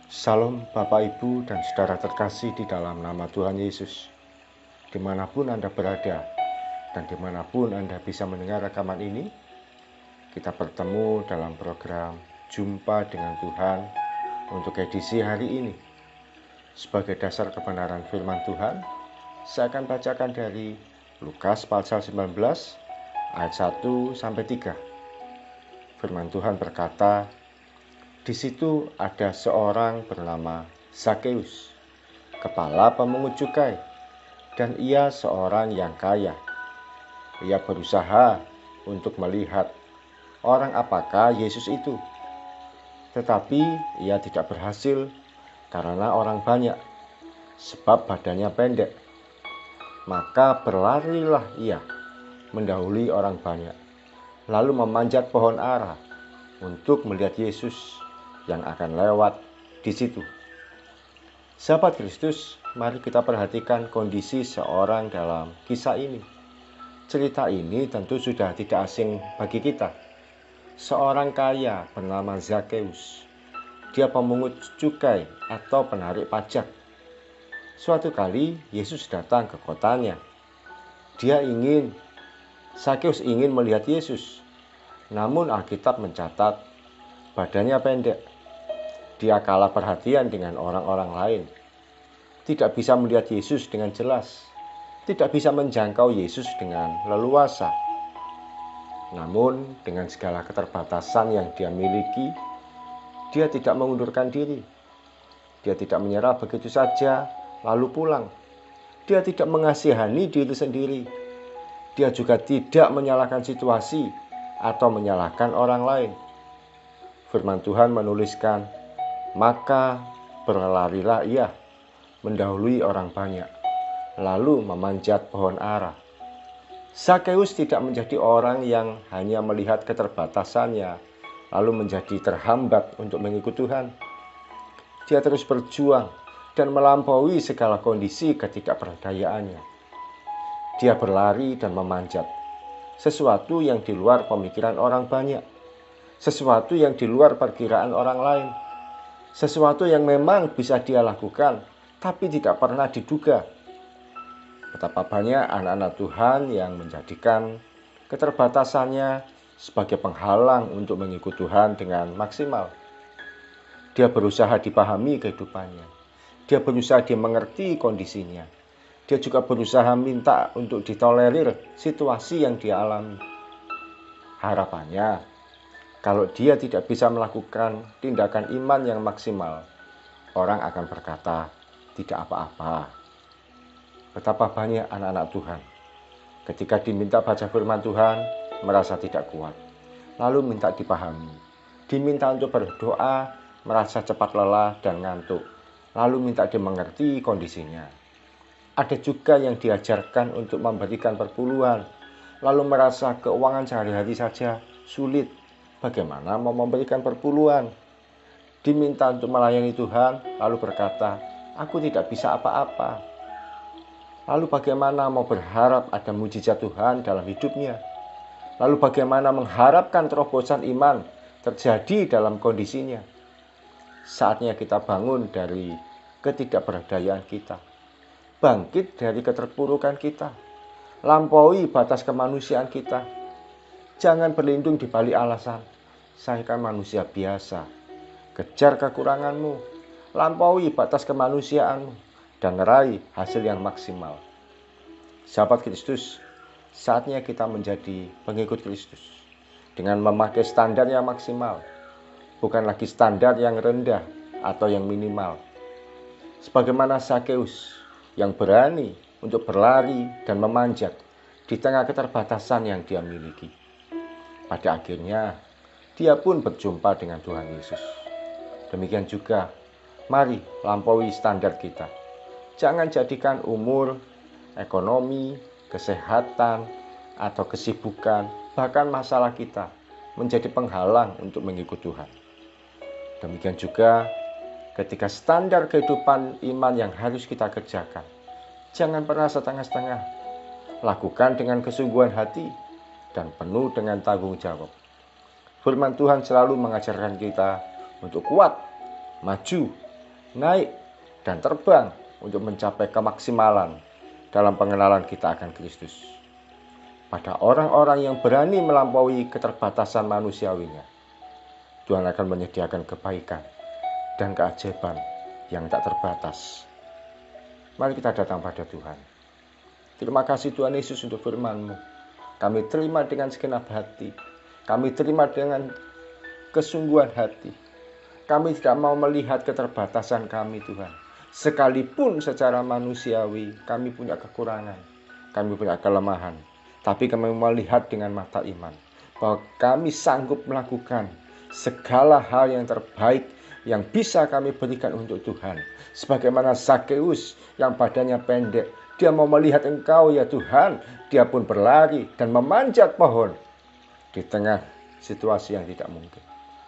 Salam Bapak Ibu dan saudara terkasih di dalam nama Tuhan Yesus. Dimanapun Anda berada dan dimanapun Anda bisa mendengar rekaman ini, kita bertemu dalam program Jumpa dengan Tuhan untuk edisi hari ini. Sebagai dasar kebenaran firman Tuhan, saya akan bacakan dari Lukas pasal 19 ayat 1-3. Firman Tuhan berkata, di situ ada seorang bernama Zakeus, kepala pemungut cukai, dan ia seorang yang kaya. Ia berusaha untuk melihat orang apakah Yesus itu, tetapi ia tidak berhasil karena orang banyak, sebab badannya pendek. Maka berlarilah ia mendahului orang banyak, lalu memanjat pohon ara untuk melihat Yesus yang akan lewat di situ. Sahabat Kristus, mari kita perhatikan kondisi seorang dalam kisah ini. Cerita ini tentu sudah tidak asing bagi kita. Seorang kaya bernama Zakeus. Dia pemungut cukai atau penarik pajak. Suatu kali Yesus datang ke kotanya. Zakeus ingin melihat Yesus. Namun Alkitab mencatat badannya pendek. Dia kalah perhatian dengan orang-orang lain. Tidak bisa melihat Yesus dengan jelas. Tidak bisa menjangkau Yesus dengan leluasa. Namun dengan segala keterbatasan yang dia miliki, dia tidak mengundurkan diri. Dia tidak menyerah begitu saja lalu pulang. Dia tidak mengasihani diri sendiri. Dia juga tidak menyalahkan situasi atau menyalahkan orang lain. Firman Tuhan menuliskan, maka berlarilah ia mendahului orang banyak, lalu memanjat pohon ara. Zakeus tidak menjadi orang yang hanya melihat keterbatasannya, lalu menjadi terhambat untuk mengikut Tuhan. Dia terus berjuang dan melampaui segala kondisi ketidakberdayaannya. Dia berlari dan memanjat, sesuatu yang di luar pemikiran orang banyak, sesuatu yang di luar perkiraan orang lain, sesuatu yang memang bisa dia lakukan, tapi tidak pernah diduga. Betapa banyak anak-anak Tuhan yang menjadikan keterbatasannya sebagai penghalang untuk mengikut Tuhan dengan maksimal. Dia berusaha dipahami kehidupannya. Dia berusaha dimengerti kondisinya. Dia juga berusaha minta untuk ditolerir situasi yang dia alami. Harapannya, kalau dia tidak bisa melakukan tindakan iman yang maksimal, orang akan berkata, tidak apa-apa. Betapa banyak anak-anak Tuhan, ketika diminta baca firman Tuhan, merasa tidak kuat. Lalu minta dipahami. Diminta untuk berdoa, merasa cepat lelah dan ngantuk. Lalu minta dimengerti kondisinya. Ada juga yang diajarkan untuk memberikan perpuluhan, lalu merasa keuangan sehari-hari saja sulit. Bagaimana mau memberikan perpuluhan? Diminta untuk melayani Tuhan, lalu berkata, aku tidak bisa apa-apa. Lalu bagaimana mau berharap ada mujizat Tuhan dalam hidupnya? Lalu bagaimana mengharapkan terobosan iman terjadi dalam kondisinya? Saatnya kita bangun dari ketidakberdayaan kita. Bangkit dari keterpurukan kita. Lampaui batas kemanusiaan kita. Jangan berlindung di balik alasan, saya kan manusia biasa. Kejar kekuranganmu, lampaui batas kemanusiaanmu, dan raih hasil yang maksimal. Sahabat Kristus, saatnya kita menjadi pengikut Kristus dengan memakai standar yang maksimal, bukan lagi standar yang rendah atau yang minimal. Sebagaimana Zakeus yang berani untuk berlari dan memanjat di tengah keterbatasan yang dia miliki. Pada akhirnya, dia pun berjumpa dengan Tuhan Yesus. Demikian juga, mari lampaui standar kita. Jangan jadikan umur, ekonomi, kesehatan, atau kesibukan, bahkan masalah kita menjadi penghalang untuk mengikut Tuhan. Demikian juga, ketika standar kehidupan iman yang harus kita kerjakan, jangan pernah setengah-setengah. Lakukan dengan kesungguhan hati dan penuh dengan tanggung jawab. Firman Tuhan selalu mengajarkan kita untuk kuat, maju, naik dan terbang untuk mencapai kemaksimalan dalam pengenalan kita akan Kristus. Pada orang-orang yang berani melampaui keterbatasan manusiawinya, Tuhan akan menyediakan kebaikan dan keajaiban yang tak terbatas. Mari kita datang pada Tuhan. Terima kasih Tuhan Yesus untuk firman-Mu. Kami terima dengan segenap hati. Kami terima dengan kesungguhan hati. Kami tidak mau melihat keterbatasan kami Tuhan. Sekalipun secara manusiawi kami punya kekurangan, kami punya kelemahan. Tapi kami melihat dengan mata iman bahwa kami sanggup melakukan segala hal yang terbaik yang bisa kami berikan untuk Tuhan. Sebagaimana Zakeus yang badannya pendek, dia mau melihat Engkau ya Tuhan. Dia pun berlari dan memanjat pohon di tengah situasi yang tidak mungkin.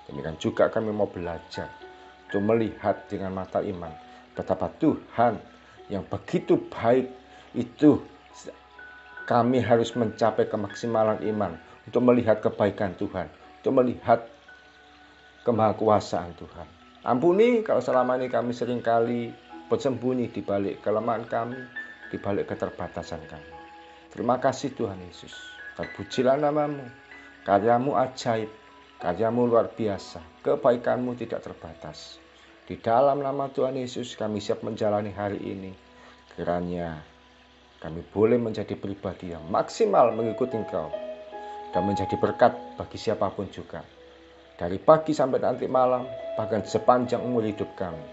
Demikian juga kami mau belajar untuk melihat dengan mata iman betapa Tuhan yang begitu baik itu. Kami harus mencapai kemaksimalan iman untuk melihat kebaikan Tuhan, untuk melihat kemahakuasaan Tuhan. Ampuni kalau selama ini kami seringkali bersembunyi di balik kelemahan kami, di balik keterbatasan kami. Terima kasih Tuhan Yesus. Terpujilah nama-Mu. Karya-Mu ajaib, karya-Mu luar biasa, kebaikan-Mu tidak terbatas. Di dalam nama Tuhan Yesus kami siap menjalani hari ini. Kiranya kami boleh menjadi pribadi yang maksimal mengikuti Engkau dan menjadi berkat bagi siapapun juga. Dari pagi sampai nanti malam, bahkan sepanjang umur hidup kami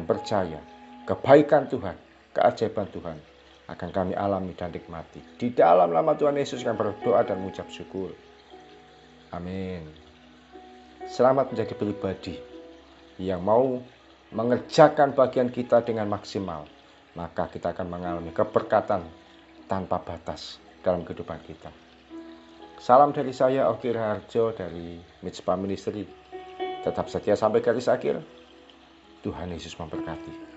percaya kebaikan Tuhan, keajaiban Tuhan akan kami alami dan nikmati. Di dalam nama Tuhan Yesus kami berdoa dan mengucap syukur. Amin. Selamat menjadi pribadi yang mau mengerjakan bagian kita dengan maksimal. Maka kita akan mengalami keberkatan tanpa batas dalam kehidupan kita. Salam dari saya, Oki Raharjo dari Mitspa Ministry. Tetap setia sampai garis akhir. Tuhan Yesus memberkati.